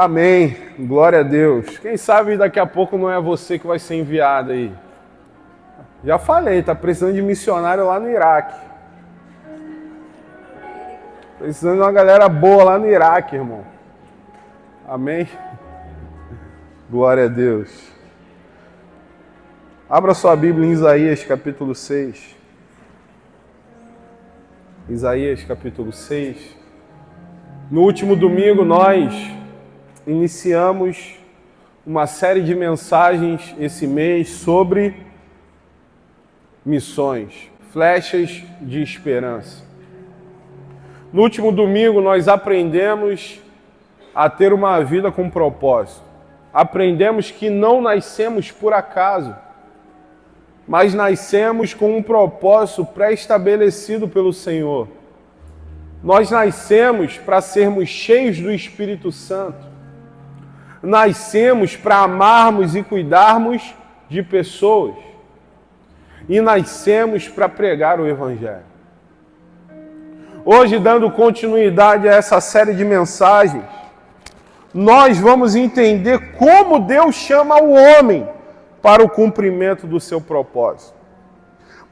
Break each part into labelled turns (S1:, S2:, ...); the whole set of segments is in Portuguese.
S1: Amém. Glória a Deus. Quem sabe daqui a pouco não é você que vai ser enviado aí. Já falei, tá precisando de missionário lá no Iraque. Precisando de uma galera boa lá no Iraque, irmão. Amém. Glória a Deus. Abra sua Bíblia em Isaías capítulo 6. Isaías capítulo 6. No último domingo nós iniciamos uma série de mensagens esse mês sobre missões, flechas de esperança. No último domingo nós aprendemos a ter uma vida com propósito. Aprendemos que não nascemos por acaso, mas nascemos com um propósito pré-estabelecido pelo Senhor. Nós nascemos para sermos cheios do Espírito Santo. Nascemos para amarmos e cuidarmos de pessoas. E nascemos para pregar o Evangelho. Hoje, dando continuidade a essa série de mensagens, nós vamos entender como Deus chama o homem para o cumprimento do seu propósito.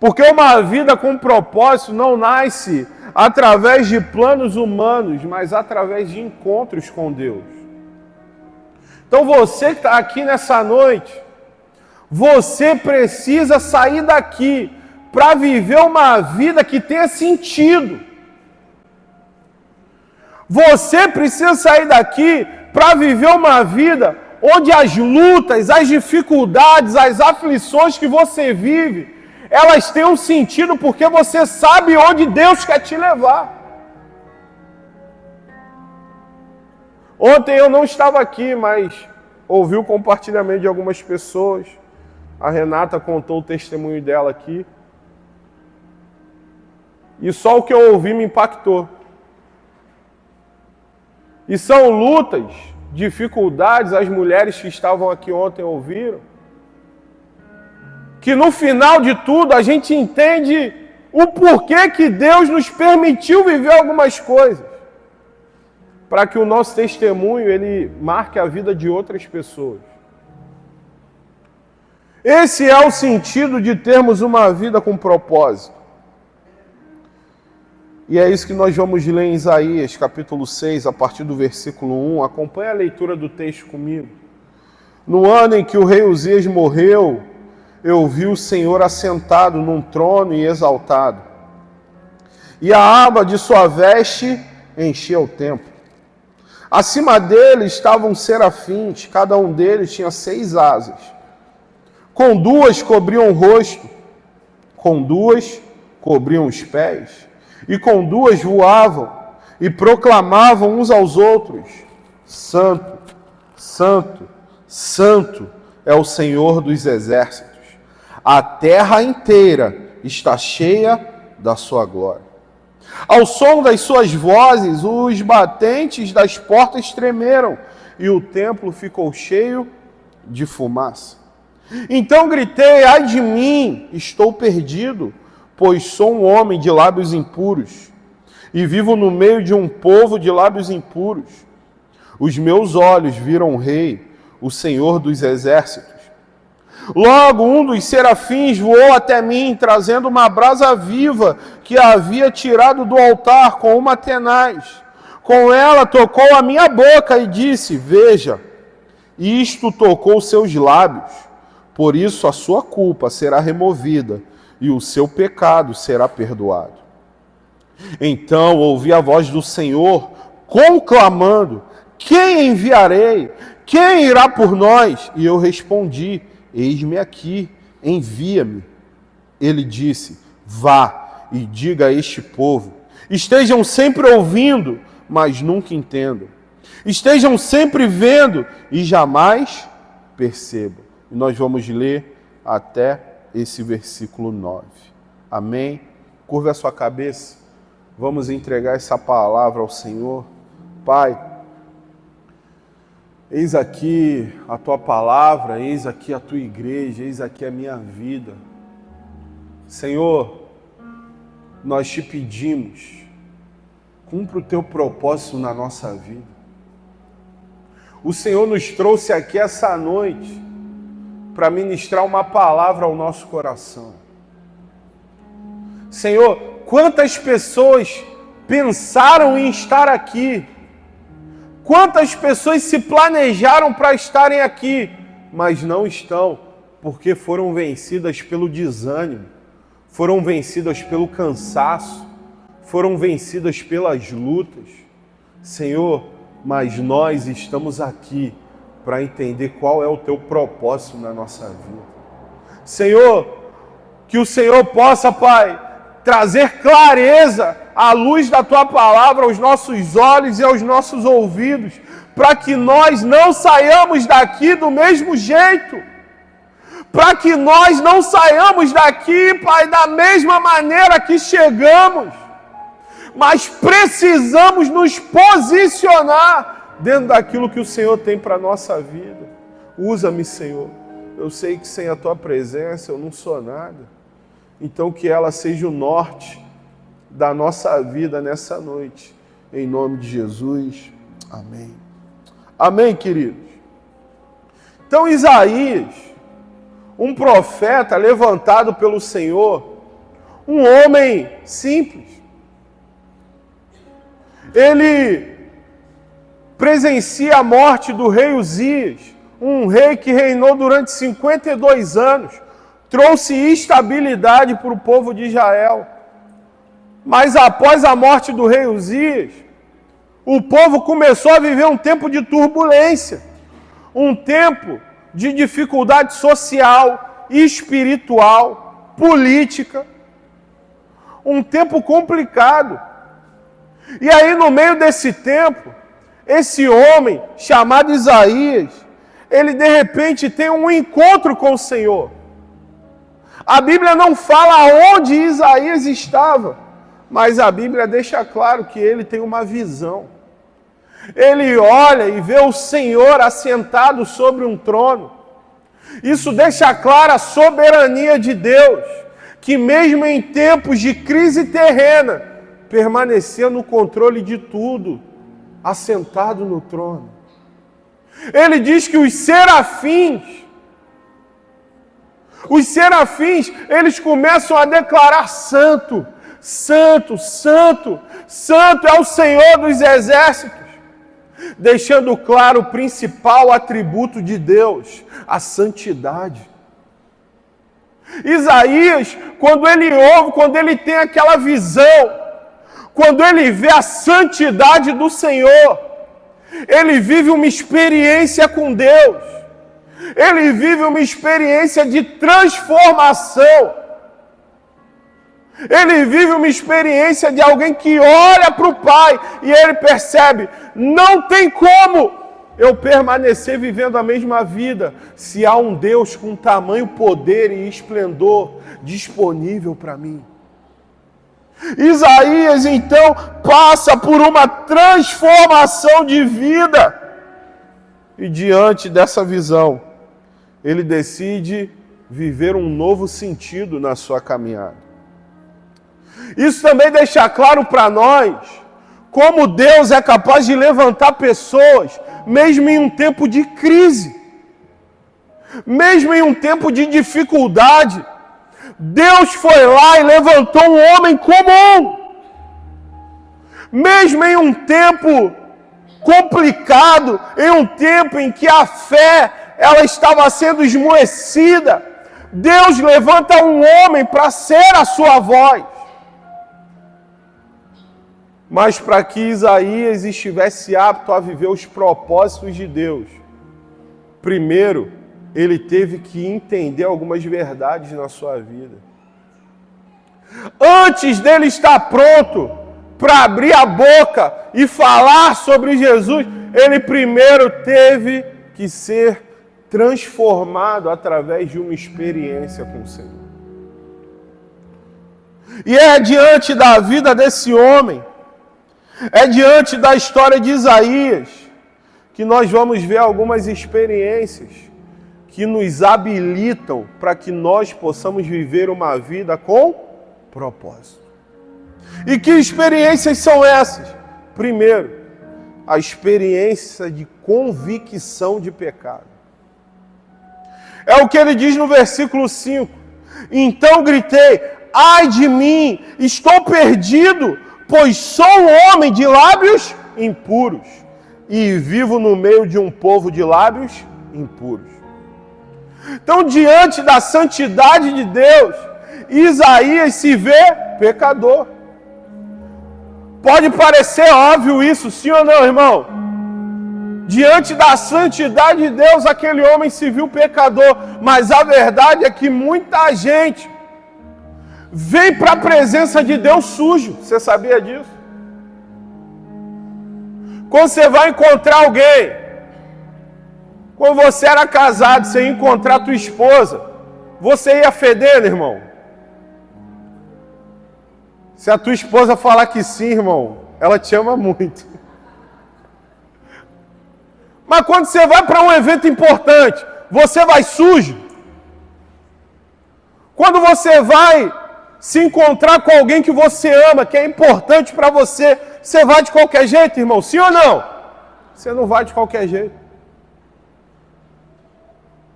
S1: Porque uma vida com propósito não nasce através de planos humanos, mas através de encontros com Deus. Então você que está aqui nessa noite, você precisa sair daqui para viver uma vida que tenha sentido. Você precisa sair daqui para viver uma vida onde as lutas, as dificuldades, as aflições que você vive, elas têm um sentido porque você sabe onde Deus quer te levar. Ontem eu não estava aqui, mas ouvi o compartilhamento de algumas pessoas. A Renata contou o testemunho dela aqui. E só o que eu ouvi me impactou. E são lutas, dificuldades, as mulheres que estavam aqui ontem ouviram, que no final de tudo a gente entende o porquê que Deus nos permitiu viver algumas coisas, para que o nosso testemunho ele marque a vida de outras pessoas. Esse é o sentido de termos uma vida com propósito. E é isso que nós vamos ler em Isaías, capítulo 6, a partir do versículo 1. Acompanhe a leitura do texto comigo. No ano em que o rei Uzias morreu, eu vi o Senhor assentado num trono e exaltado. E a aba de sua veste enchia o templo. Acima dele estavam serafins, cada um deles tinha 6 asas. Com 2 cobriam o rosto, com 2 cobriam os pés, e com 2 voavam e proclamavam uns aos outros: Santo, Santo, Santo é o Senhor dos exércitos. A terra inteira está cheia da sua glória. Ao som das suas vozes, os batentes das portas tremeram e o templo ficou cheio de fumaça. Então gritei: ai de mim, estou perdido, pois sou um homem de lábios impuros e vivo no meio de um povo de lábios impuros. Os meus olhos viram o Rei, o Senhor dos exércitos. Logo um dos serafins voou até mim, trazendo uma brasa viva que havia tirado do altar com uma tenaz. Com ela tocou a minha boca e disse: veja, isto tocou seus lábios, por isso a sua culpa será removida e o seu pecado será perdoado. Então ouvi a voz do Senhor conclamando: quem enviarei? Quem irá por nós? E eu respondi: eis-me aqui, envia-me. Ele disse: vá e diga a este povo: estejam sempre ouvindo, mas nunca entendam. Estejam sempre vendo e jamais percebam. E nós vamos ler até esse versículo 9. Amém? Curva a sua cabeça. Vamos entregar essa palavra ao Senhor. Pai, eis aqui a tua palavra, eis aqui a tua igreja, eis aqui a minha vida. Senhor, nós te pedimos, cumpra o teu propósito na nossa vida. O Senhor nos trouxe aqui essa noite para ministrar uma palavra ao nosso coração. Senhor, quantas pessoas pensaram em estar aqui? Quantas pessoas se planejaram para estarem aqui, mas não estão, porque foram vencidas pelo desânimo, foram vencidas pelo cansaço, foram vencidas pelas lutas. Senhor, mas nós estamos aqui para entender qual é o teu propósito na nossa vida. Senhor, que o Senhor possa, Pai, trazer clareza à luz da tua palavra aos nossos olhos e aos nossos ouvidos, para que nós não saiamos daqui do mesmo jeito, para que nós não saiamos daqui, Pai, da mesma maneira que chegamos, mas precisamos nos posicionar dentro daquilo que o Senhor tem para a nossa vida. Usa-me, Senhor. Eu sei que sem a tua presença eu não sou nada. Então que ela seja o norte da nossa vida nessa noite. Em nome de Jesus. Amém. Amém, queridos? Então Isaías, um profeta levantado pelo Senhor, um homem simples. Ele presencia a morte do rei Uzias, um rei que reinou durante 52 anos, trouxe estabilidade para o povo de Israel. Mas após a morte do rei Uzias, o povo começou a viver um tempo de turbulência, um tempo de dificuldade social, espiritual, política, um tempo complicado. E aí, no meio desse tempo, esse homem chamado Isaías, ele de repente tem um encontro com o Senhor. A Bíblia não fala onde Isaías estava, mas a Bíblia deixa claro que ele tem uma visão. Ele olha e vê o Senhor assentado sobre um trono. Isso deixa clara a soberania de Deus, que mesmo em tempos de crise terrena, permanecia no controle de tudo, assentado no trono. Ele diz que os serafins, eles começam a declarar santo, santo, santo, santo é o Senhor dos exércitos, deixando claro o principal atributo de Deus, a santidade. Isaías, quando ele tem aquela visão, quando ele vê a santidade do Senhor, ele vive uma experiência com Deus. Ele vive uma experiência de transformação. Ele vive uma experiência de alguém que olha para o Pai e ele percebe, não tem como eu permanecer vivendo a mesma vida se há um Deus com tamanho poder e esplendor disponível para mim. Isaías, então, passa por uma transformação de vida. E diante dessa visão, ele decide viver um novo sentido na sua caminhada. Isso também deixa claro para nós como Deus é capaz de levantar pessoas, mesmo em um tempo de crise, mesmo em um tempo de dificuldade. Deus foi lá e levantou um homem comum. Mesmo em um tempo complicado, em um tempo em que a fé ela estava sendo esmoecida, Deus levanta um homem para ser a sua voz. Mas para que Isaías estivesse apto a viver os propósitos de Deus, primeiro, ele teve que entender algumas verdades na sua vida. Antes dele estar pronto para abrir a boca e falar sobre Jesus, ele primeiro teve que ser transformado através de uma experiência com o Senhor. E é diante da vida desse homem, é diante da história de Isaías, que nós vamos ver algumas experiências que nos habilitam para que nós possamos viver uma vida com propósito. E que experiências são essas? Primeiro, a experiência de convicção de pecado. É o que ele diz no versículo 5. Então gritei, ai de mim, estou perdido, pois sou um homem de lábios impuros e vivo no meio de um povo de lábios impuros. Então, diante da santidade de Deus, Isaías se vê pecador. Pode parecer óbvio isso, sim ou não, irmão? Diante da santidade de Deus, aquele homem se viu pecador, mas a verdade é que muita gente vem para a presença de Deus sujo. Você sabia disso? Quando você vai encontrar alguém, quando você era casado, você ia encontrar tua esposa, você ia fedendo, irmão? Se a tua esposa falar que sim, irmão, ela te ama muito. Mas quando você vai para um evento importante, você vai sujo? Quando você vai se encontrar com alguém que você ama, que é importante para você, você vai de qualquer jeito, irmão? Sim ou não? Você não vai de qualquer jeito.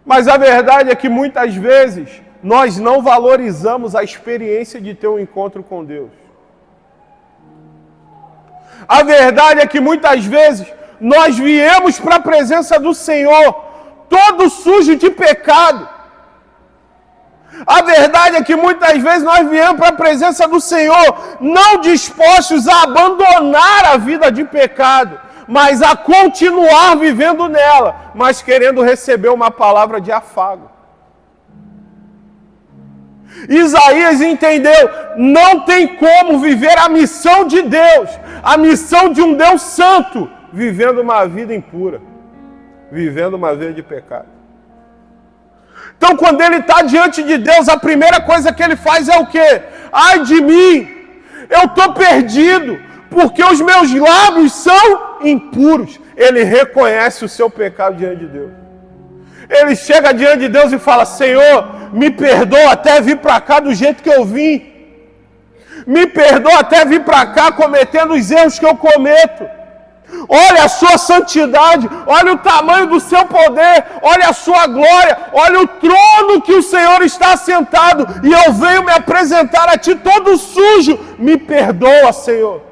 S1: Mas a verdade é que muitas vezes nós não valorizamos a experiência de ter um encontro com Deus. A verdade é que muitas vezes nós viemos para a presença do Senhor todo sujo de pecado. A verdade é que muitas vezes nós viemos para a presença do Senhor não dispostos a abandonar a vida de pecado, mas a continuar vivendo nela, mas querendo receber uma palavra de afago. Isaías entendeu, não tem como viver a missão de Deus, a missão de um Deus santo, vivendo uma vida impura, vivendo uma vida de pecado. Então, quando ele está diante de Deus, a primeira coisa que ele faz é o quê? Ai de mim, eu estou perdido, porque os meus lábios são impuros. Ele reconhece o seu pecado diante de Deus. Ele chega diante de Deus e fala, Senhor, me perdoa até vir para cá do jeito que eu vim. Me perdoa até vir para cá cometendo os erros que eu cometo. Olha a sua santidade, olha o tamanho do seu poder, olha a sua glória, olha o trono que o Senhor está assentado e eu venho me apresentar a Ti todo sujo. Me perdoa, Senhor.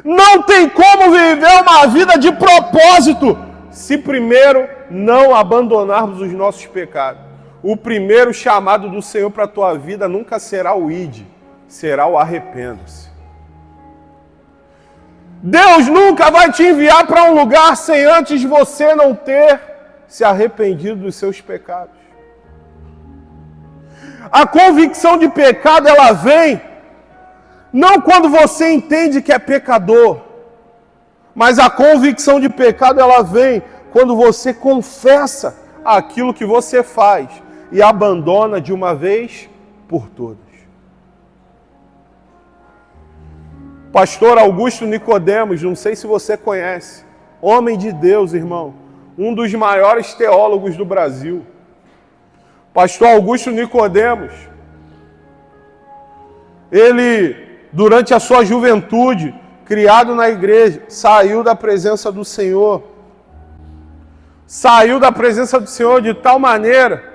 S1: Não tem como viver uma vida de propósito se primeiro não abandonarmos os nossos pecados. O primeiro chamado do Senhor para a tua vida nunca será o ide, será o arrependa-se. Deus nunca vai te enviar para um lugar sem antes você não ter se arrependido dos seus pecados. A convicção de pecado, ela vem não quando você entende que é pecador, mas a convicção de pecado, ela vem quando você confessa aquilo que você faz e abandona de uma vez por todas. Pastor Augusto Nicodemos, não sei se você conhece, homem de Deus, irmão, um dos maiores teólogos do Brasil. Pastor Augusto Nicodemos, ele, durante a sua juventude, criado na igreja, saiu da presença do Senhor. Saiu da presença do Senhor de tal maneira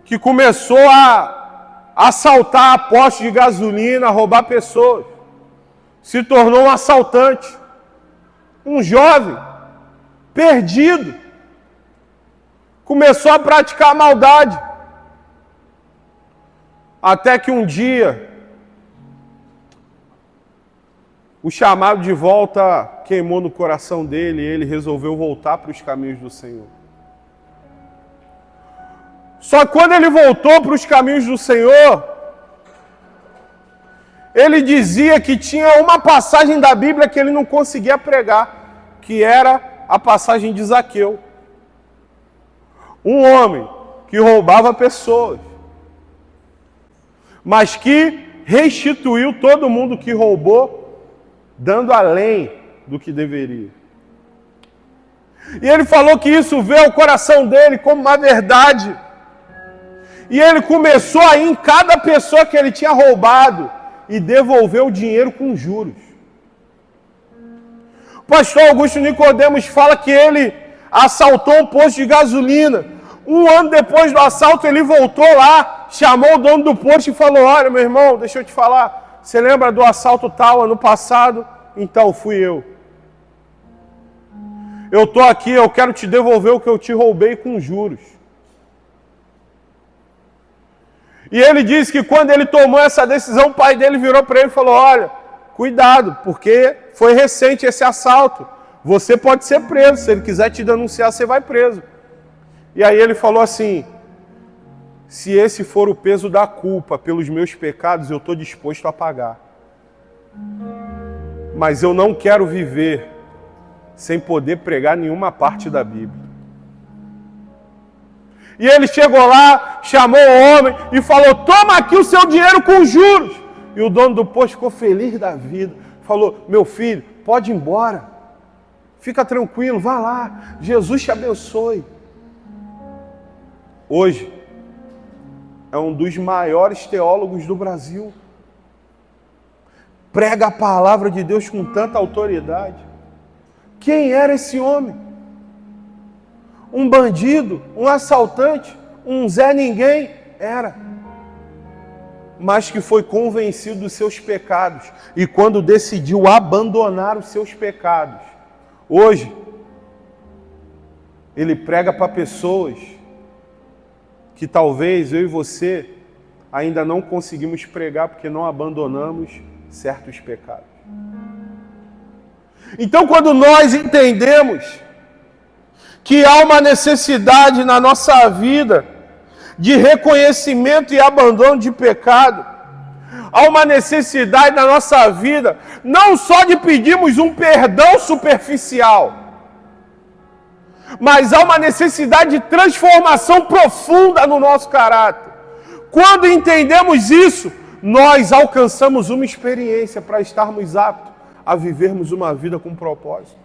S1: que começou a assaltar postos de gasolina, roubar pessoas. Se tornou um assaltante. Um jovem, perdido. Começou a praticar maldade. Até que um dia, o chamado de volta queimou no coração dele e ele resolveu voltar para os caminhos do Senhor. Só que quando ele voltou para os caminhos do Senhor, ele dizia que tinha uma passagem da Bíblia que ele não conseguia pregar, que era a passagem de Zaqueu. Um homem que roubava pessoas, mas que restituiu todo mundo que roubou, dando além do que deveria. E ele falou que isso veio ao coração dele como uma verdade. E ele começou a ir em cada pessoa que ele tinha roubado e devolver o dinheiro com juros. Pastor Augusto Nicodemos fala que ele assaltou um posto de gasolina. 1 ano depois do assalto, ele voltou lá, chamou o dono do posto e falou: olha, meu irmão, deixa eu te falar, você lembra do assalto tal ano passado? Então, fui eu. Eu estou aqui, eu quero te devolver o que eu te roubei com juros. E ele disse que quando ele tomou essa decisão, o pai dele virou para ele e falou: olha, cuidado, porque foi recente esse assalto. Você pode ser preso, se ele quiser te denunciar, você vai preso. E aí ele falou assim: se esse for o peso da culpa pelos meus pecados, eu estou disposto a pagar. Mas eu não quero viver sem poder pregar nenhuma parte da Bíblia. E ele chegou lá, chamou o homem e falou: toma aqui o seu dinheiro com juros. E o dono do posto ficou feliz da vida. Falou: meu filho, pode ir embora. Fica tranquilo, vá lá. Jesus te abençoe. Hoje, é um dos maiores teólogos do Brasil. Prega a palavra de Deus com tanta autoridade. Quem era esse homem? Um bandido, um assaltante, um Zé Ninguém? Era. Mas que foi convencido dos seus pecados. E quando decidiu abandonar os seus pecados, hoje, ele prega para pessoas que talvez eu e você ainda não conseguimos pregar porque não abandonamos certos pecados. Então, quando nós entendemos que há uma necessidade na nossa vida de reconhecimento e abandono de pecado, há uma necessidade na nossa vida não só de pedirmos um perdão superficial, mas há uma necessidade de transformação profunda no nosso caráter. Quando entendemos isso, nós alcançamos uma experiência para estarmos aptos a vivermos uma vida com propósito.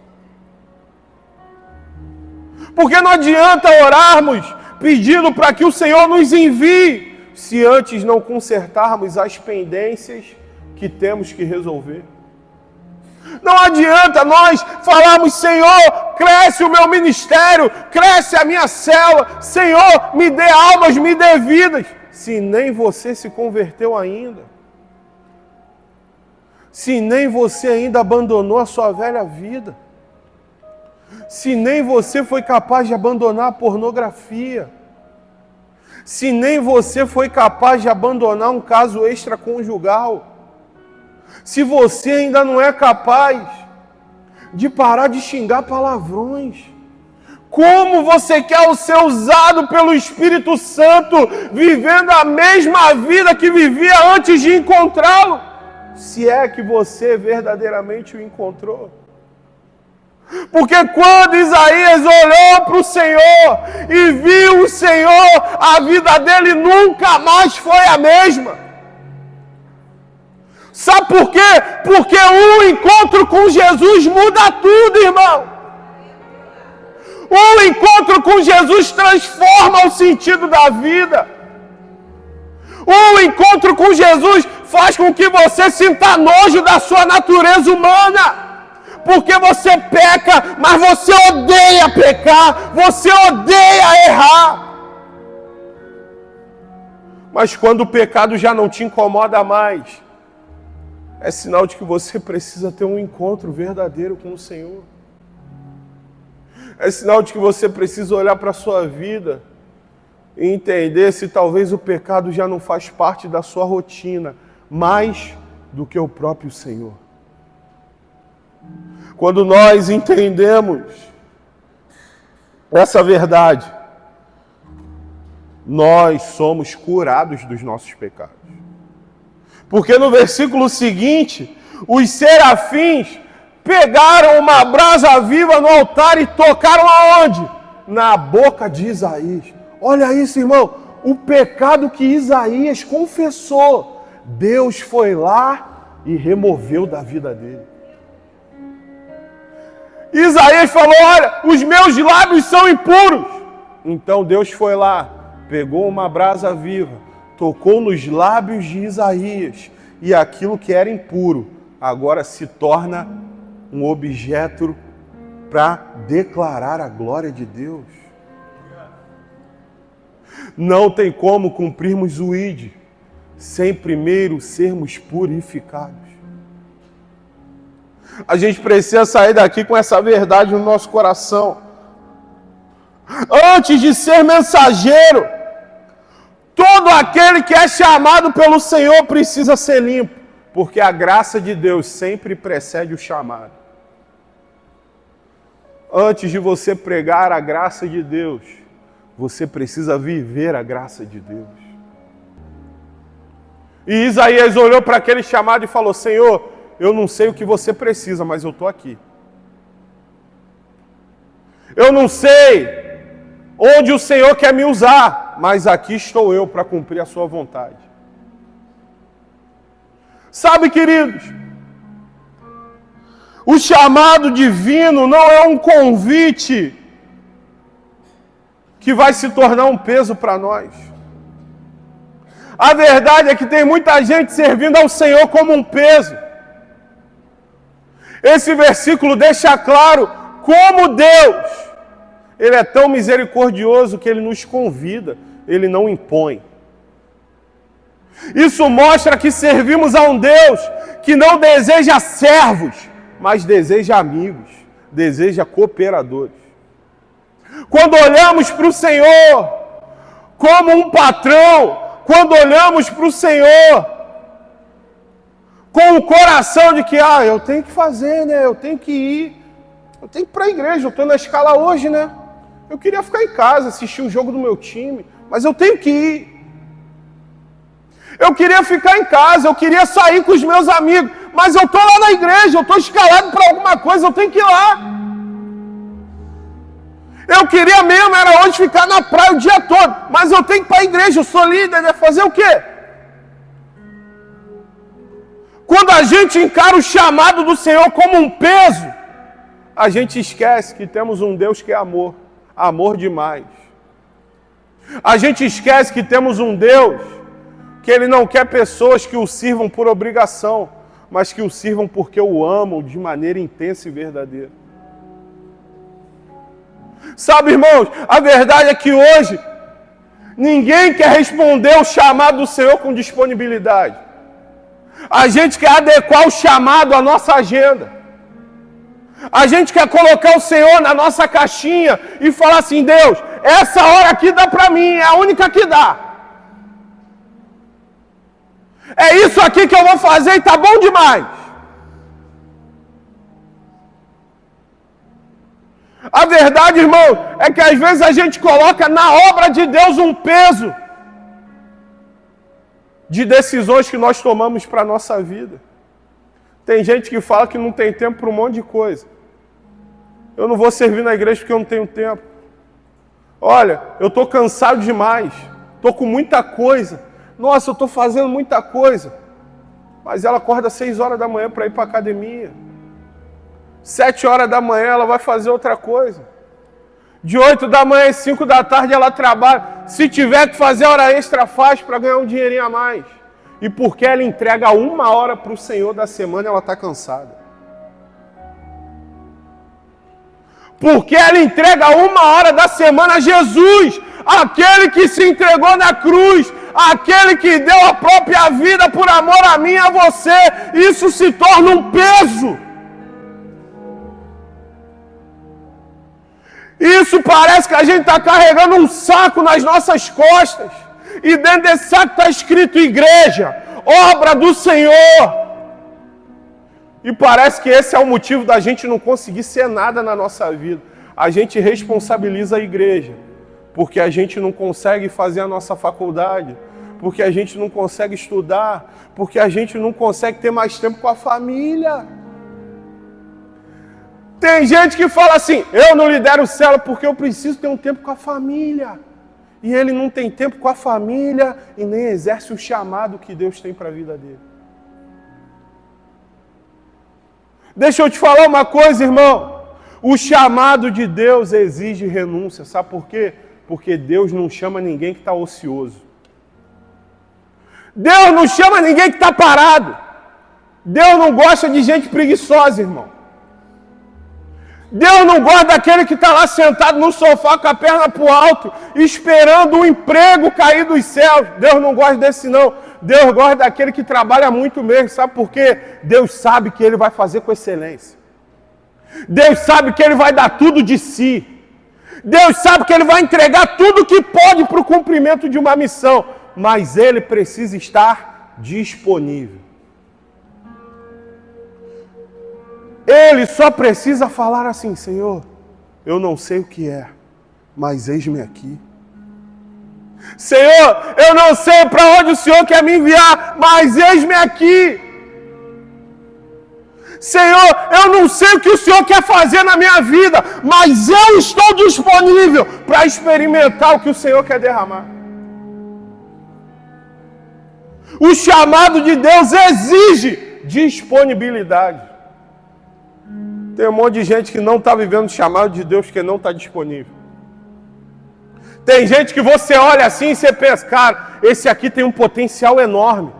S1: Porque não adianta orarmos pedindo para que o Senhor nos envie, se antes não consertarmos as pendências que temos que resolver. Não adianta nós falarmos: Senhor, cresce o meu ministério, cresce a minha célula, Senhor, me dê almas, me dê vidas, se nem você se converteu ainda. Se nem você ainda abandonou a sua velha vida. Se nem você foi capaz de abandonar a pornografia. Se nem você foi capaz de abandonar um caso extraconjugal. Se você ainda não é capaz de parar de xingar palavrões. Como você quer ser usado pelo Espírito Santo, vivendo a mesma vida que vivia antes de encontrá-lo? Se é que você verdadeiramente o encontrou. Porque quando Isaías olhou para o Senhor e viu o Senhor, a vida dele nunca mais foi a mesma. Sabe por quê? Porque um encontro com Jesus muda tudo, irmão. Um encontro com Jesus transforma o sentido da vida. Um encontro com Jesus faz com que você sinta nojo da sua natureza humana. Porque você peca, mas você odeia pecar, você odeia errar. Mas quando o pecado já não te incomoda mais, é sinal de que você precisa ter um encontro verdadeiro com o Senhor. É sinal de que você precisa olhar para a sua vida e entender se talvez o pecado já não faz parte da sua rotina, mais do que o próprio Senhor. Quando nós entendemos essa verdade, nós somos curados dos nossos pecados. Porque no versículo seguinte, os serafins pegaram uma brasa viva no altar e tocaram aonde? Na boca de Isaías. Olha isso, irmão. O pecado que Isaías confessou, Deus foi lá e removeu da vida dele. Isaías falou: olha, os meus lábios são impuros. Então Deus foi lá, pegou uma brasa viva, tocou nos lábios de Isaías, e aquilo que era impuro agora se torna um objeto para declarar a glória de Deus. Não tem como cumprirmos o ID sem primeiro sermos purificados. A gente precisa sair daqui com essa verdade no nosso coração. Antes de ser mensageiro, todo aquele que é chamado pelo Senhor precisa ser limpo, porque a graça de Deus sempre precede o chamado. Antes de você pregar a graça de Deus, você precisa viver a graça de Deus. E Isaías olhou para aquele chamado e falou: Senhor, eu não sei o que você precisa, mas eu estou aqui. Eu não sei onde o Senhor quer me usar, mas aqui estou eu para cumprir a sua vontade. Sabe, queridos, o chamado divino não é um convite que vai se tornar um peso para nós. A verdade é que tem muita gente servindo ao Senhor como um peso. Esse versículo deixa claro como Deus, Ele é tão misericordioso que Ele nos convida, Ele não impõe. Isso mostra que servimos a um Deus que não deseja servos, mas deseja amigos, deseja cooperadores. Quando olhamos para o Senhor como um patrão, quando olhamos para o Senhor com o coração de que, eu tenho que fazer, né? Eu tenho que ir, eu tenho que ir para a igreja, eu estou na escala hoje, né? Eu queria ficar em casa, assistir o jogo do meu time, mas eu tenho que ir. Eu queria ficar em casa, eu queria sair com os meus amigos, mas eu estou lá na igreja, eu estou escalado para alguma coisa, eu tenho que ir lá. Eu queria mesmo, era hoje ficar na praia o dia todo, mas eu tenho que ir para a igreja, eu sou líder, né? Fazer o quê? Quando a gente encara o chamado do Senhor como um peso, a gente esquece que temos um Deus que é amor, amor demais. A gente esquece que temos um Deus que Ele não quer pessoas que o sirvam por obrigação, mas que o sirvam porque o amam de maneira intensa e verdadeira. Sabe, irmãos, a verdade é que hoje ninguém quer responder o chamado do Senhor com disponibilidade. A gente quer adequar o chamado à nossa agenda. A gente quer colocar o Senhor na nossa caixinha e falar assim: Deus, essa hora aqui dá para mim, é a única que dá. É isso aqui que eu vou fazer e tá bom demais. A verdade, irmão, é que às vezes a gente coloca na obra de Deus um peso de decisões que nós tomamos para a nossa vida. Tem gente que fala que não tem tempo para um monte de coisa. Eu não vou servir na igreja porque eu não tenho tempo. Olha, eu estou cansado demais, estou com muita coisa. Nossa, eu estou fazendo muita coisa. Mas ela acorda às 6 horas da manhã para ir para a academia. 7 horas da manhã ela vai fazer outra coisa. De 8 da manhã às 5 da tarde ela trabalha. Se tiver que fazer hora extra, faz para ganhar um dinheirinho a mais. E porque ela entrega 1 hora para o Senhor da semana, ela está cansada. Porque ela entrega 1 hora da semana a Jesus, aquele que se entregou na cruz, aquele que deu a própria vida por amor a mim e a você. Isso se torna um peso. Isso parece que a gente está carregando um saco nas nossas costas. E dentro desse saco está escrito igreja, obra do Senhor. E parece que esse é o motivo da gente não conseguir ser nada na nossa vida. A gente responsabiliza a igreja, porque a gente não consegue fazer a nossa faculdade, porque a gente não consegue estudar, porque a gente não consegue ter mais tempo com a família. Tem gente que fala assim: eu não lidero célula porque eu preciso ter um tempo com a família. E ele não tem tempo com a família e nem exerce o chamado que Deus tem para a vida dele. Deixa eu te falar uma coisa, irmão. O chamado de Deus exige renúncia. Sabe por quê? Porque Deus não chama ninguém que está ocioso. Deus não chama ninguém que está parado. Deus não gosta de gente preguiçosa, irmão. Deus não gosta daquele que está lá sentado no sofá com a perna para o alto, esperando o emprego cair dos céus. Deus não gosta desse não. Deus gosta daquele que trabalha muito mesmo. Sabe por quê? Deus sabe que Ele vai fazer com excelência. Deus sabe que Ele vai dar tudo de si. Deus sabe que Ele vai entregar tudo que pode para o cumprimento de uma missão. Mas Ele precisa estar disponível. Ele só precisa falar assim: Senhor, eu não sei o que é, mas eis-me aqui. Senhor, eu não sei para onde o Senhor quer me enviar, mas eis-me aqui. Senhor, eu não sei o que o Senhor quer fazer na minha vida, mas eu estou disponível para experimentar o que o Senhor quer derramar. O chamado de Deus exige disponibilidade. Tem um monte de gente que não está vivendo o chamado de Deus porque não está disponível. Tem gente que você olha assim e você pensa: cara, esse aqui tem um potencial enorme.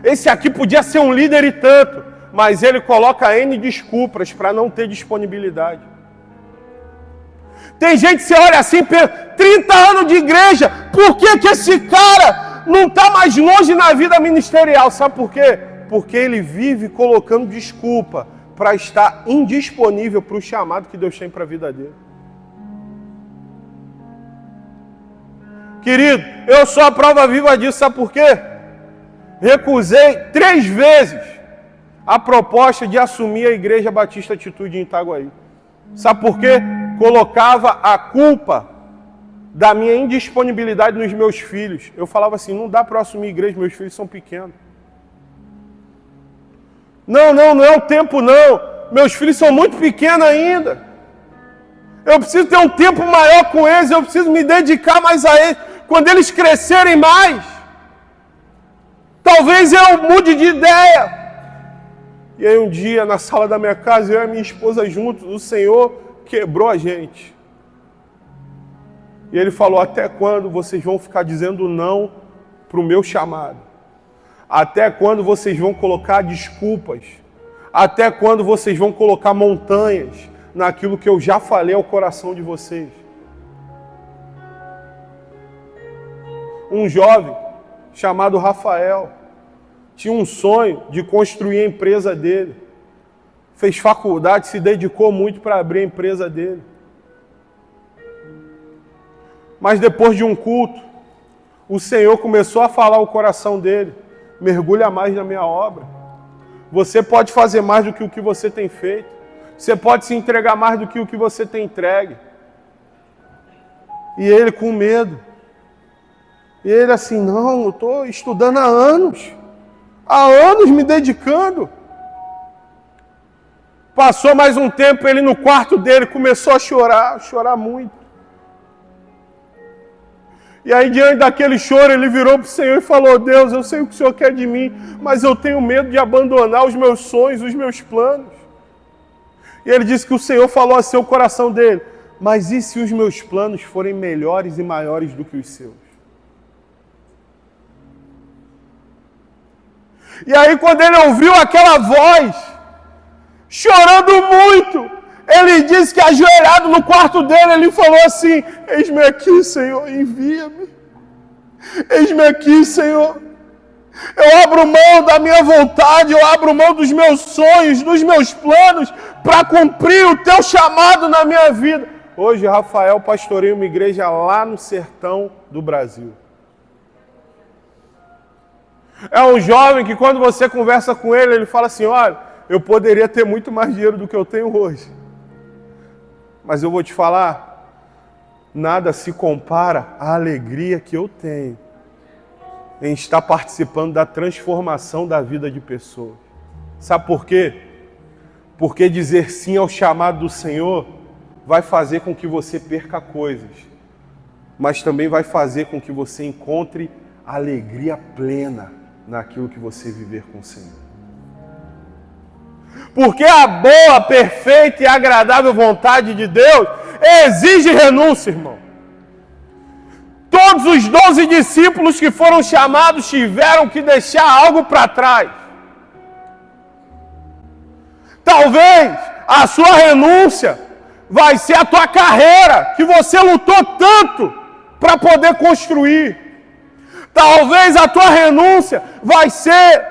S1: Esse aqui podia ser um líder e tanto. Mas ele coloca N desculpas para não ter disponibilidade. Tem gente que você olha assim, 30 anos de igreja, por que esse cara não está mais longe na vida ministerial? Sabe por quê? Porque ele vive colocando desculpa para estar indisponível para o chamado que Deus tem para a vida dele. Querido, eu sou a prova viva disso, sabe por quê? Recusei 3 vezes a proposta de assumir a Igreja Batista Atitude em Itaguaí. Sabe por quê? Colocava a culpa da minha indisponibilidade nos meus filhos. Eu falava assim: não dá para eu assumir a igreja, meus filhos são pequenos. Não é o tempo não. Meus filhos são muito pequenos ainda. Eu preciso ter um tempo maior com eles, eu preciso me dedicar mais a eles. Quando eles crescerem mais, talvez eu mude de ideia. E aí um dia, na sala da minha casa, eu e a minha esposa juntos, o Senhor quebrou a gente. E Ele falou: até quando vocês vão ficar dizendo não para o meu chamado? Até quando vocês vão colocar desculpas? Até quando vocês vão colocar montanhas naquilo que eu já falei ao coração de vocês? Um jovem chamado Rafael tinha um sonho de construir a empresa dele. Fez faculdade, se dedicou muito para abrir a empresa dele. Mas depois de um culto, o Senhor começou a falar ao coração dele: mergulha mais na minha obra. Você pode fazer mais do que o que você tem feito. Você pode se entregar mais do que o que você tem entregue. E ele com medo. E ele assim: não, eu estou estudando há anos. Há anos me dedicando. Passou mais um tempo, ele no quarto dele começou a chorar muito. E aí, diante daquele choro, ele virou para o Senhor e falou: Deus, eu sei o que o Senhor quer de mim, mas eu tenho medo de abandonar os meus sonhos, os meus planos. E ele disse que o Senhor falou a seu coração dele: mas e se os meus planos forem melhores e maiores do que os seus? E aí, quando ele ouviu aquela voz, chorando muito, ele disse que ajoelhado no quarto dele, ele falou assim: eis-me aqui, Senhor, envia-me. Eis-me aqui, Senhor. Eu abro mão da minha vontade, eu abro mão dos meus sonhos, dos meus planos, para cumprir o teu chamado na minha vida. Hoje, Rafael pastoreia uma igreja lá no sertão do Brasil. É um jovem que, quando você conversa com ele, ele fala assim: olha, eu poderia ter muito mais dinheiro do que eu tenho hoje. Mas eu vou te falar, nada se compara à alegria que eu tenho em estar participando da transformação da vida de pessoas. Sabe por quê? Porque dizer sim ao chamado do Senhor vai fazer com que você perca coisas, mas também vai fazer com que você encontre alegria plena naquilo que você viver com o Senhor. Porque a boa, perfeita e agradável vontade de Deus exige renúncia, irmão. Todos os 12 discípulos que foram chamados tiveram que deixar algo para trás. Talvez a sua renúncia vai ser a tua carreira, que você lutou tanto para poder construir. Talvez a tua renúncia vai ser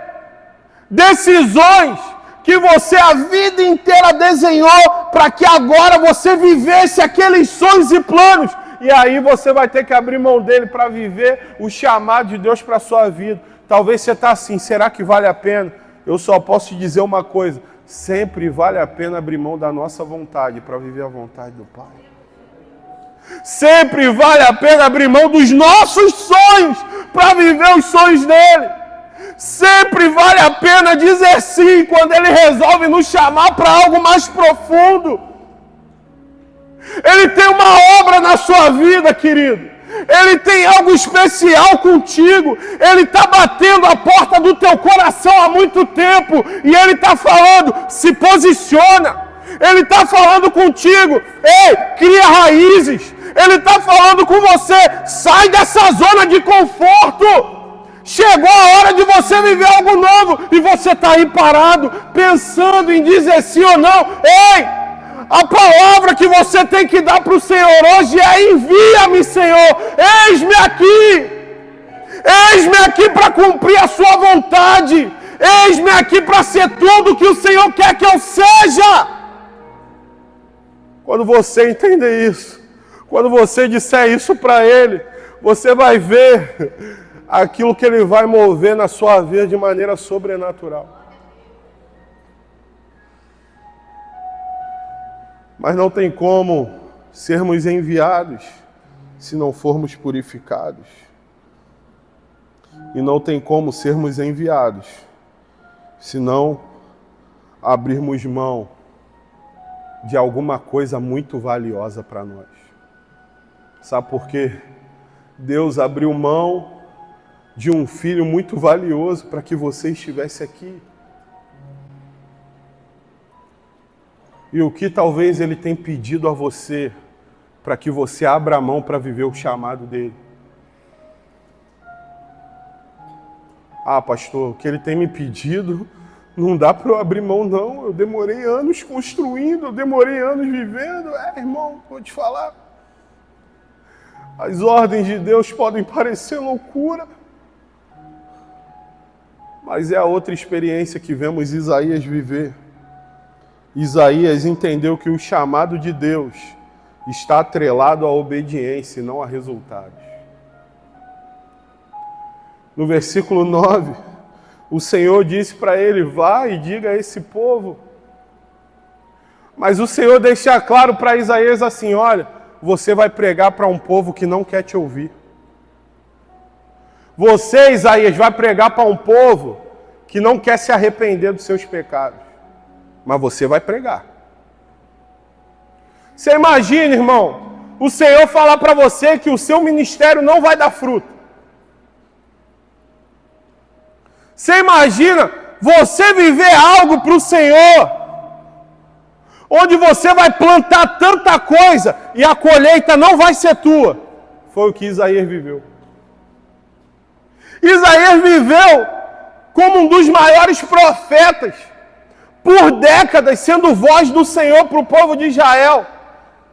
S1: decisões que você a vida inteira desenhou para que agora você vivesse aqueles sonhos e planos. E aí você vai ter que abrir mão dele para viver o chamado de Deus para a sua vida. Talvez você está assim, será que vale a pena? Eu só posso te dizer uma coisa, sempre vale a pena abrir mão da nossa vontade para viver a vontade do Pai. Sempre vale a pena abrir mão dos nossos sonhos para viver os sonhos dele. Sempre vale a pena dizer sim quando ele resolve nos chamar para algo mais profundo. Ele tem uma obra na sua vida, querido. Ele tem algo especial contigo. Ele está batendo a porta do teu coração há muito tempo. E ele está falando, se posiciona. Ele está falando contigo, ei, cria raízes. Ele está falando com você, sai dessa zona de conforto. Chegou a hora de você viver algo novo. E você está aí parado, pensando em dizer sim ou não. Ei! A palavra que você tem que dar para o Senhor hoje é: envia-me, Senhor, eis-me aqui. Eis-me aqui para cumprir a sua vontade. Eis-me aqui para ser tudo que o Senhor quer que eu seja. Quando você entender isso, quando você disser isso para Ele, você vai ver aquilo que Ele vai mover na sua vida de maneira sobrenatural. Mas não tem como sermos enviados se não formos purificados. E não tem como sermos enviados se não abrirmos mão de alguma coisa muito valiosa para nós. Sabe por quê? Deus abriu mão de um filho muito valioso para que você estivesse aqui. E o que talvez Ele tenha pedido a você para que você abra a mão para viver o chamado dele? Ah, pastor, o que Ele tem me pedido não dá para eu abrir mão, não. Eu demorei anos construindo, eu demorei anos vivendo. Irmão, vou te falar. As ordens de Deus podem parecer loucura, mas é a outra experiência que vemos Isaías viver. Isaías entendeu que o chamado de Deus está atrelado à obediência e não a resultados. No versículo 9, o Senhor disse para ele: vá e diga a esse povo. Mas o Senhor deixa claro para Isaías assim: olha, você vai pregar para um povo que não quer te ouvir. Você, Isaías, vai pregar para um povo que não quer se arrepender dos seus pecados. Mas você vai pregar. Você imagina, irmão, o Senhor falar para você que o seu ministério não vai dar fruto. Você imagina você viver algo para o Senhor, onde você vai plantar tanta coisa e a colheita não vai ser tua. Foi o que Isaías viveu. Isaías viveu como um dos maiores profetas, por décadas, sendo voz do Senhor para o povo de Israel.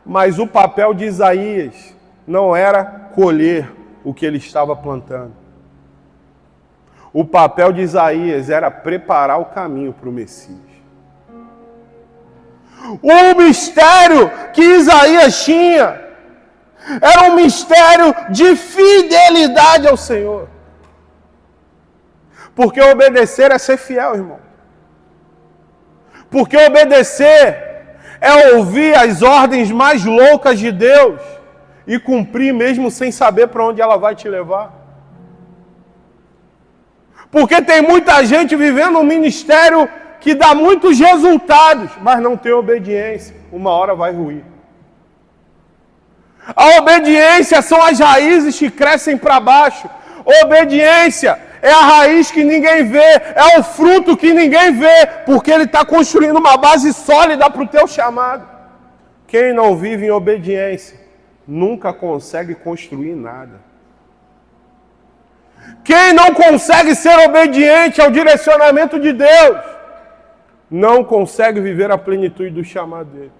S1: Mas o papel de Isaías não era colher o que ele estava plantando. O papel de Isaías era preparar o caminho para o Messias. O mistério que Isaías tinha era um mistério de fidelidade ao Senhor. Porque obedecer é ser fiel, irmão. Porque obedecer é ouvir as ordens mais loucas de Deus e cumprir mesmo sem saber para onde ela vai te levar. Porque tem muita gente vivendo um ministério que dá muitos resultados, mas não tem obediência. Uma hora vai ruir. A obediência são as raízes que crescem para baixo. Obediência é a raiz que ninguém vê, é o fruto que ninguém vê, porque ele está construindo uma base sólida para o teu chamado. Quem não vive em obediência nunca consegue construir nada. Quem não consegue ser obediente ao direcionamento de Deus não consegue viver a plenitude do chamado dele.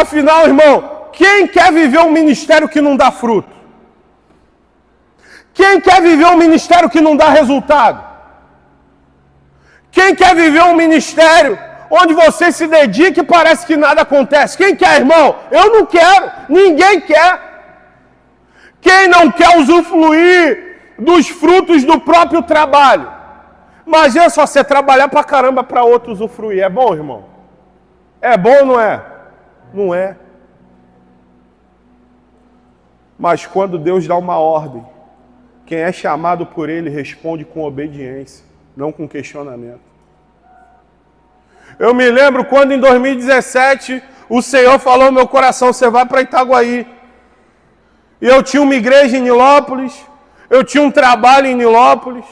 S1: Afinal, irmão, quem quer viver um ministério que não dá fruto? Quem quer viver um ministério que não dá resultado? Quem quer viver um ministério onde você se dedica e parece que nada acontece? Quem quer, irmão? Eu não quero, ninguém quer. Quem não quer usufruir dos frutos do próprio trabalho? Imagina só você trabalhar pra caramba para outro usufruir. É bom, irmão? É bom ou não é? Não é. Mas quando Deus dá uma ordem, quem é chamado por Ele responde com obediência, não com questionamento. Eu me lembro quando em 2017 o Senhor falou no meu coração, você vai para Itaguaí. E eu tinha uma igreja em Nilópolis, eu tinha um trabalho em Nilópolis.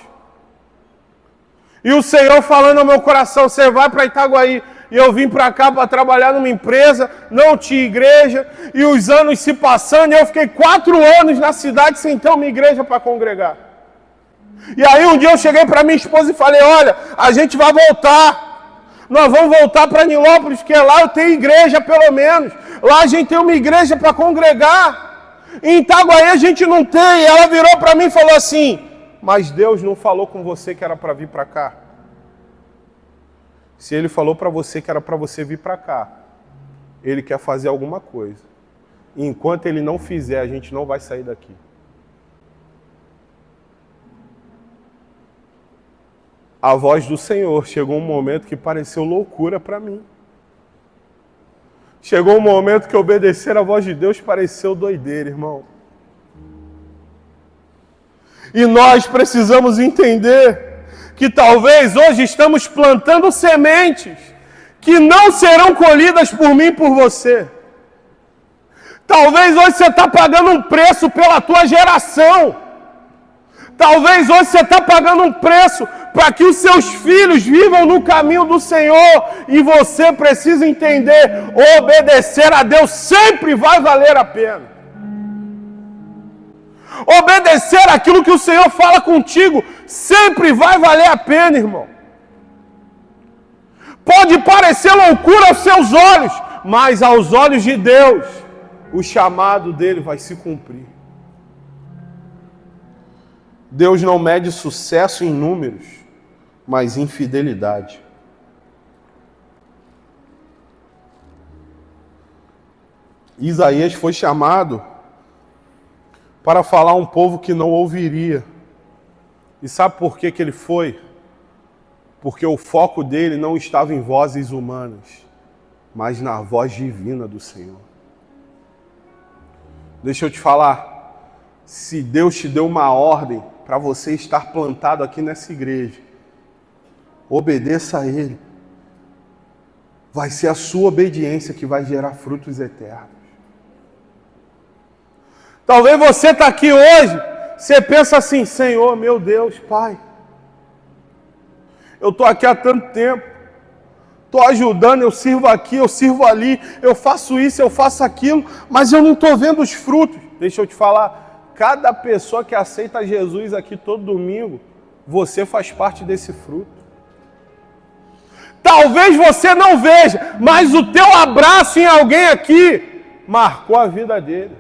S1: E o Senhor falando no meu coração, você vai para Itaguaí. E eu vim para cá para trabalhar numa empresa, não tinha igreja, e os anos se passando, e eu fiquei 4 anos na cidade sem ter uma igreja para congregar. E aí um dia eu cheguei para minha esposa e falei, olha, a gente vai voltar, nós vamos voltar para Nilópolis, porque lá eu tenho igreja pelo menos, lá a gente tem uma igreja para congregar, em Itaguaí a gente não tem. E ela virou para mim e falou assim, mas Deus não falou com você que era para vir para cá? Se Ele falou para você que era para você vir para cá, Ele quer fazer alguma coisa. E enquanto Ele não fizer, a gente não vai sair daqui. A voz do Senhor chegou um momento que pareceu loucura para mim. Chegou um momento que obedecer a voz de Deus pareceu doideira, irmão. E nós precisamos entender que talvez hoje estamos plantando sementes que não serão colhidas por mim e por você. Talvez hoje você está pagando um preço pela tua geração. Talvez hoje você está pagando um preço para que os seus filhos vivam no caminho do Senhor. E você precisa entender, obedecer a Deus sempre vai valer a pena. Obedecer aquilo que o Senhor fala contigo sempre vai valer a pena, irmão. Pode parecer loucura aos seus olhos, mas aos olhos de Deus, o chamado dele vai se cumprir. Deus não mede sucesso em números, mas em fidelidade. Isaías foi chamado para falar a um povo que não ouviria. E sabe por que ele foi? Porque o foco dele não estava em vozes humanas, mas na voz divina do Senhor. Deixa eu te falar, se Deus te deu uma ordem para você estar plantado aqui nessa igreja, obedeça a Ele. Vai ser a sua obediência que vai gerar frutos eternos. Talvez você está aqui hoje, você pensa assim, Senhor, meu Deus, Pai, eu estou aqui há tanto tempo, estou ajudando, eu sirvo aqui, eu sirvo ali, eu faço isso, eu faço aquilo, mas eu não estou vendo os frutos. Deixa eu te falar, cada pessoa que aceita Jesus aqui todo domingo, você faz parte desse fruto. Talvez você não veja, mas o teu abraço em alguém aqui marcou a vida dele.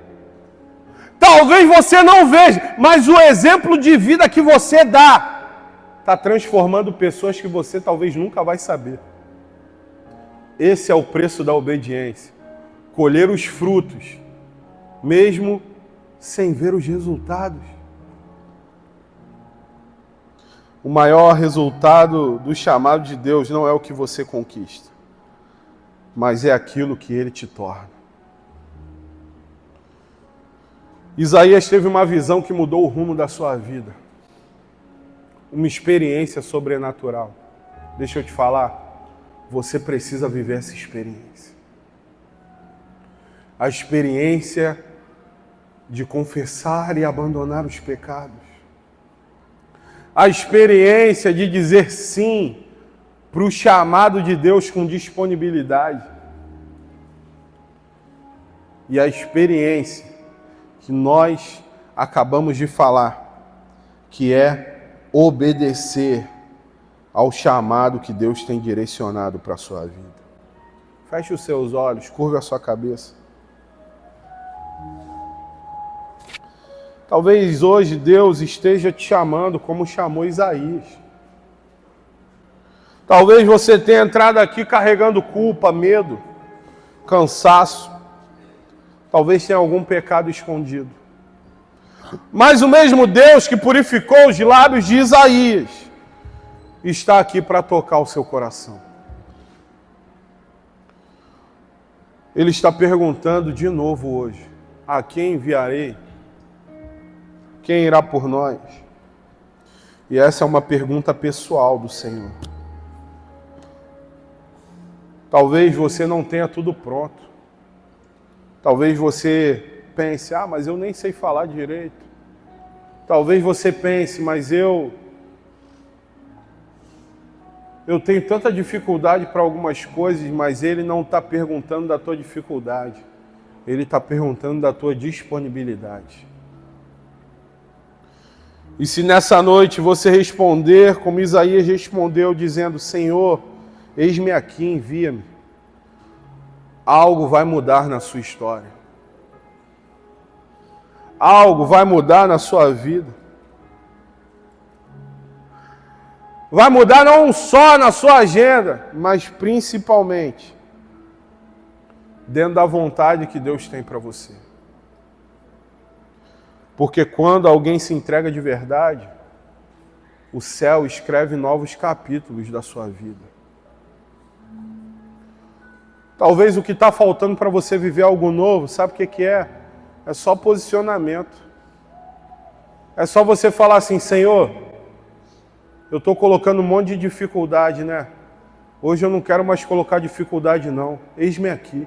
S1: Talvez você não veja, mas o exemplo de vida que você dá está transformando pessoas que você talvez nunca vai saber. Esse é o preço da obediência. Colher os frutos, mesmo sem ver os resultados. O maior resultado do chamado de Deus não é o que você conquista, mas é aquilo que Ele te torna. Isaías teve uma visão que mudou o rumo da sua vida. Uma experiência sobrenatural. Deixa eu te falar, você precisa viver essa experiência. A experiência de confessar e abandonar os pecados. A experiência de dizer sim para o chamado de Deus com disponibilidade. E a experiência que nós acabamos de falar, que é obedecer ao chamado que Deus tem direcionado para a sua vida. Feche os seus olhos, curve a sua cabeça. Talvez hoje Deus esteja te chamando como chamou Isaías. Talvez você tenha entrado aqui carregando culpa, medo, cansaço. Talvez tenha algum pecado escondido. Mas o mesmo Deus que purificou os lábios de Isaías está aqui para tocar o seu coração. Ele está perguntando de novo hoje: a quem enviarei? Quem irá por nós? E essa é uma pergunta pessoal do Senhor. Talvez você não tenha tudo pronto. Talvez você pense: mas eu nem sei falar direito. Talvez você pense: mas eu tenho tanta dificuldade para algumas coisas, mas Ele não está perguntando da tua dificuldade. Ele está perguntando da tua disponibilidade. E se nessa noite você responder como Isaías respondeu, dizendo: Senhor, eis-me aqui, envia-me, algo vai mudar na sua história. Algo vai mudar na sua vida. Vai mudar não só na sua agenda, mas principalmente dentro da vontade que Deus tem para você. Porque quando alguém se entrega de verdade, o céu escreve novos capítulos da sua vida. Talvez o que está faltando para você viver algo novo, sabe o que é? É só posicionamento. É só você falar assim: Senhor, eu estou colocando um monte de dificuldade, né? Hoje eu não quero mais colocar dificuldade, não. Eis-me aqui.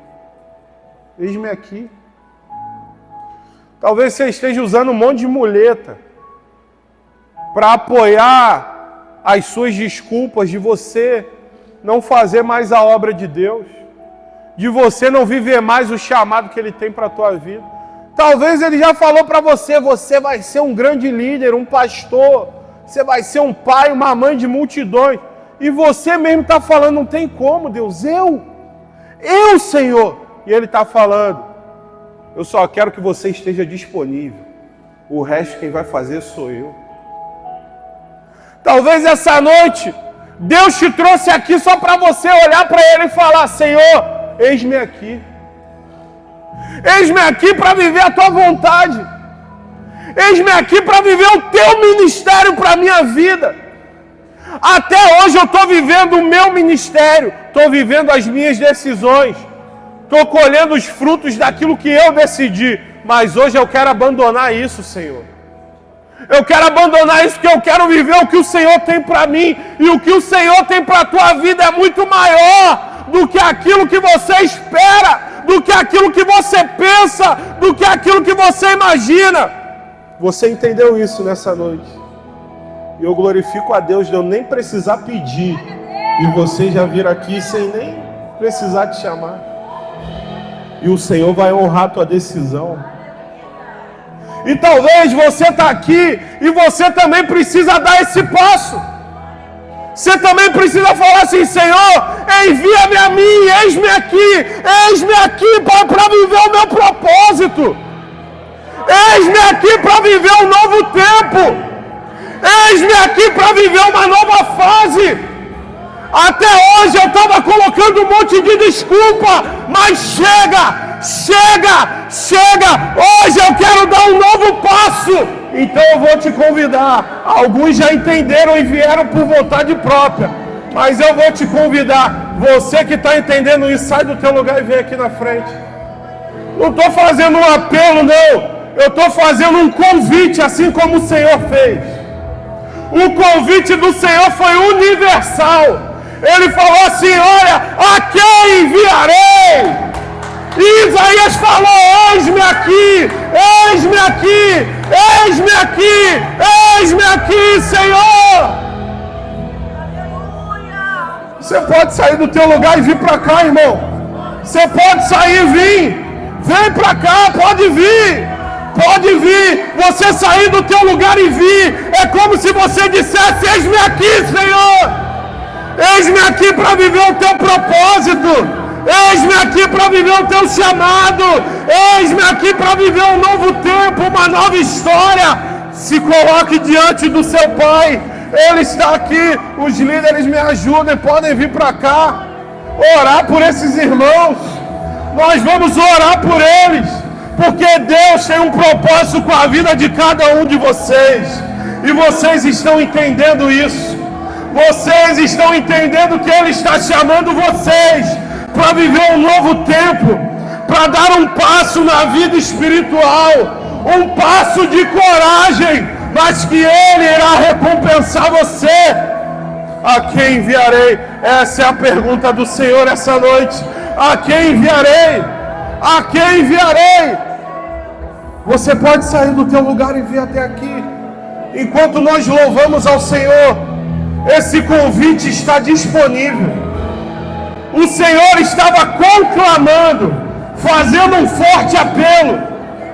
S1: Eis-me aqui. Talvez você esteja usando um monte de muleta para apoiar as suas desculpas de você não fazer mais a obra de Deus, de você não viver mais o chamado que Ele tem para a tua vida. Talvez Ele já falou para você: você vai ser um grande líder, um pastor, você vai ser um pai, uma mãe de multidões. E você mesmo está falando: não tem como, Deus, eu, Senhor. E Ele está falando: eu só quero que você esteja disponível. O resto quem vai fazer sou eu. Talvez essa noite Deus te trouxe aqui só para você olhar para Ele e falar: Senhor, eis-me aqui. Eis-me aqui para viver a tua vontade. Eis-me aqui para viver o teu ministério para a minha vida. Até hoje eu estou vivendo o meu ministério, estou vivendo as minhas decisões, estou colhendo os frutos daquilo que eu decidi, mas hoje eu quero abandonar isso, Senhor. Eu quero abandonar isso, que eu quero viver o que o Senhor tem para mim, e o que o Senhor tem para a tua vida é muito maior do que aquilo que você espera, do que aquilo que você pensa, do que aquilo que você imagina. Você entendeu isso nessa noite? E eu glorifico a Deus de eu nem precisar pedir, e você já vir aqui sem nem precisar te chamar. E o Senhor vai honrar a tua decisão. E talvez você está aqui e você também precisa dar esse passo. Você também precisa falar assim: Senhor, envia-me a mim, eis-me aqui para viver o meu propósito. Eis-me aqui para viver um novo tempo. Eis-me aqui para viver uma nova fase. Até hoje eu estava colocando um monte de desculpa, mas chega! Hoje eu quero dar um novo passo. Então eu vou te convidar. Alguns já entenderam e vieram por vontade própria, mas eu vou te convidar. Você que está entendendo isso, sai do teu lugar e vem aqui na frente. Não estou fazendo um apelo, não. Eu estou fazendo um convite, assim como o Senhor fez. O convite do Senhor foi universal. Ele falou assim: olha, a quem enviarei? E Isaías falou: eis-me aqui, eis-me aqui, eis-me aqui, eis-me aqui, Senhor. Você pode sair do teu lugar e vir para cá, irmão. Você pode sair e vir. Vem para cá, pode vir. Pode vir. Você sair do teu lugar e vir é como se você dissesse: eis-me aqui, Senhor. Eis-me aqui para viver o teu propósito. Eis-me aqui para viver o teu chamado. Eis-me aqui para viver um novo tempo, uma nova história. Se coloque diante do seu Pai. Ele está aqui. Os líderes me ajudem, podem vir para cá. Orar por esses irmãos. Nós vamos orar por eles. Porque Deus tem um propósito com a vida de cada um de vocês. E vocês estão entendendo isso. Vocês estão entendendo que Ele está chamando vocês para viver um novo tempo, para dar um passo na vida espiritual, um passo de coragem, mas que Ele irá recompensar você. A quem enviarei? Essa é a pergunta do Senhor essa noite. A quem enviarei? A quem enviarei? Você pode sair do teu lugar e vir até aqui. Enquanto nós louvamos ao Senhor, esse convite está disponível. O Senhor estava conclamando, fazendo um forte apelo,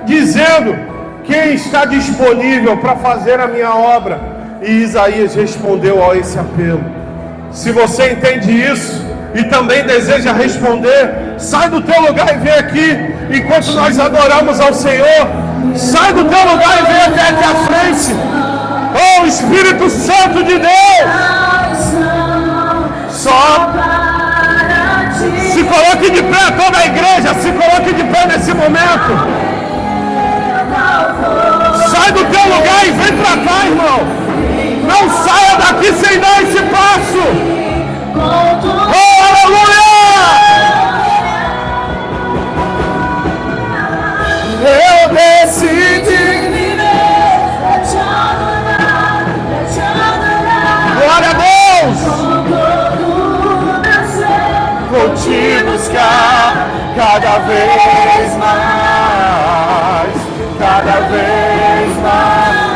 S1: dizendo: quem está disponível para fazer a minha obra? E Isaías respondeu a esse apelo. Se você entende isso e também deseja responder, sai do teu lugar e vem aqui. Enquanto nós adoramos ao Senhor, sai do teu lugar e vem até aqui à frente. Oh, Espírito Santo de Deus, só se coloque de pé, toda a igreja, se coloque de pé nesse momento. Sai do teu lugar e vem para cá, irmão. Não saia daqui sem dar esse passo. Oh, aleluia! Eu decidi viver pra te adorar, glória a Deus! Vou te buscar cada vez mais, cada vez mais.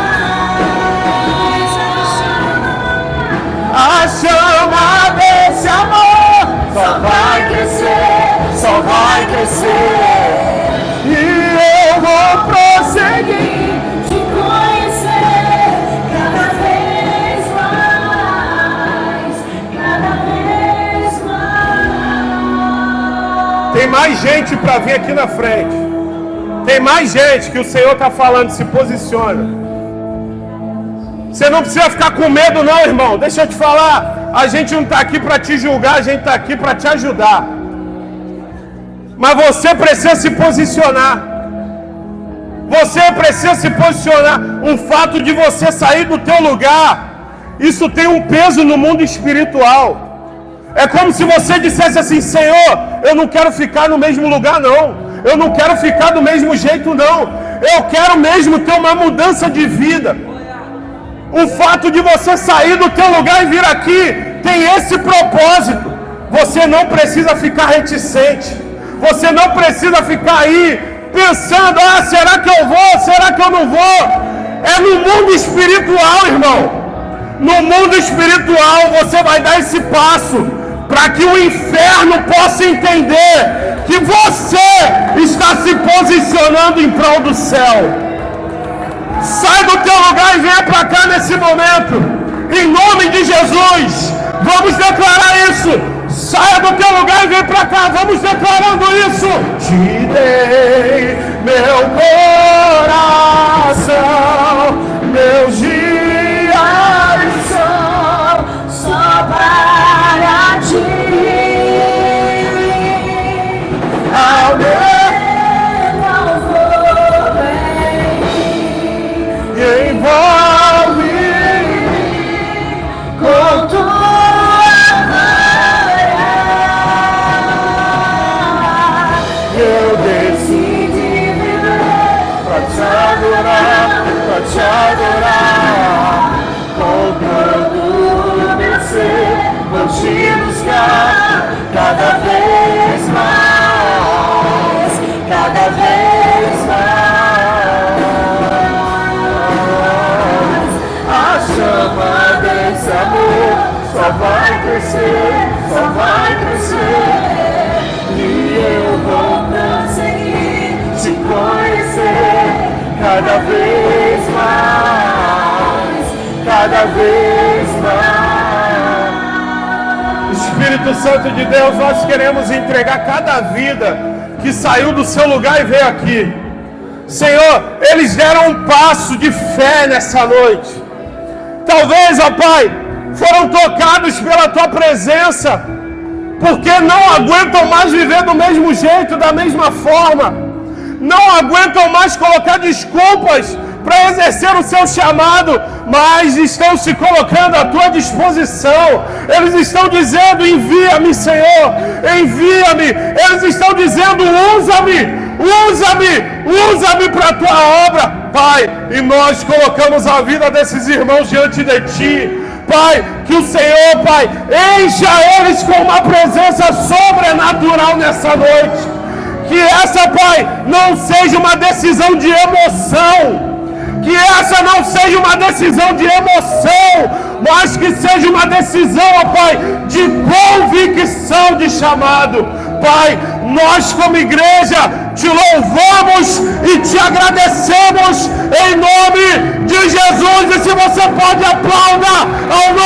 S1: A chama desse amor só vai crescer, só vai crescer. E eu vou prosseguir te conhecer cada vez mais, cada vez mais. Tem mais gente para vir aqui na frente. Tem mais gente que o Senhor está falando, se posiciona. Você não precisa ficar com medo não, irmão. Deixa eu te falar. A gente não está aqui para te julgar, a gente está aqui para te ajudar. Mas você precisa se posicionar. Você precisa se posicionar. O fato de você sair do teu lugar, isso tem um peso no mundo espiritual. É como se você dissesse assim: Senhor, eu não quero ficar no mesmo lugar não. Eu não quero ficar do mesmo jeito não. Eu quero mesmo ter uma mudança de vida. O fato de você sair do teu lugar e vir aqui tem esse propósito. Você não precisa ficar reticente. Você não precisa ficar aí pensando: ah, será que eu vou? Será que eu não vou? É no mundo espiritual, irmão. No mundo espiritual você vai dar esse passo para que o inferno possa entender que você está se posicionando em prol do céu. Sai do teu lugar e venha para cá nesse momento. Em nome de Jesus. Vamos declarar isso. Saia do teu lugar e vem para cá. Vamos declarando isso. Te dei meu coração. Meus dias são só para ti. Ao meu envolve com tua glória. Eu decidi viver pra te adorar, com todo meu ser. Vou te buscar cada vez mais, cada vez mais. Esse amor só vai crescer, só vai crescer. E eu vou conseguir te conhecer cada vez mais, cada vez mais. Espírito Espírito Santo de Deus, nós queremos entregar cada vida que saiu do seu lugar e veio aqui. Senhor, eles deram um passo de fé nessa noite. Talvez, ó Pai, foram tocados pela Tua presença, porque não aguentam mais viver do mesmo jeito, da mesma forma. Não aguentam mais colocar desculpas para exercer o seu chamado, mas estão se colocando à tua disposição. Eles estão dizendo: envia-me, Senhor, envia-me. Eles estão dizendo: usa-me para a tua obra, Pai. E nós colocamos a vida desses irmãos diante de ti, Pai. Que o Senhor, Pai, encha eles com uma presença sobrenatural nessa noite. Que essa, Pai, não seja uma decisão de emoção. Que essa não seja uma decisão de emoção, mas que seja uma decisão, ó Pai, de convicção de chamado. Pai, nós como igreja te louvamos e te agradecemos em nome de Jesus. E se você pode, aplauda ao nome